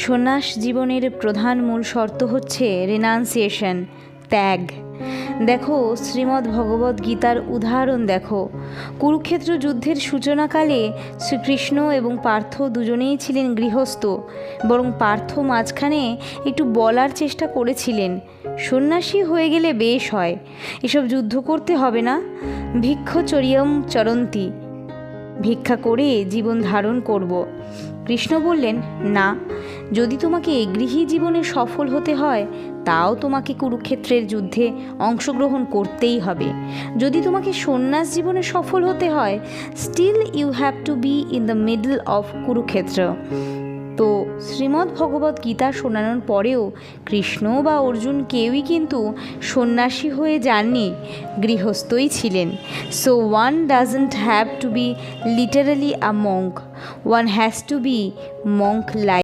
সন্ন্যাস জীবনের প্রধান মূল শর্ত হচ্ছে রিনাউন্সিয়েশন, ত্যাগ। দেখো শ্রীমদ্ ভগবদ্ গীতার উদাহরণ দেখো। কুরুক্ষেত্র যুদ্ধের সূচনাকালে শ্রীকৃষ্ণ এবং পার্থ দুজনেই ছিলেন গৃহস্থ, বরং পার্থ মাঝখানে একটু বলার চেষ্টা করেছিলেন, সন্ন্যাসী হয়ে গেলে বেশ হয়, এসব যুদ্ধ করতে হবে না, ভিক্ষচর্যম চরন্তি, ভিক্ষা করে জীবন ধারণ করব। কৃষ্ণ বললেন, না, যদি তোমাকে গৃহী জীবনে সফল হতে হয় তাও তোমাকে কুরুক্ষেত্রের যুদ্ধে অংশগ্রহণ করতেই হবে। যদি তোমাকে সন্ন্যাস জীবনে সফল হতে হয়, still you have to be in the middle of Kurukshetra. তো শ্রীমদ্ ভগবদ্ গীতা শোনানোর পরেও কৃষ্ণ বা অর্জুন কেউই কিন্তু সন্ন্যাসী হয়ে যাননি, গৃহস্থই ছিলেন। So one doesn't have to be literally a monk, one has to be monk like.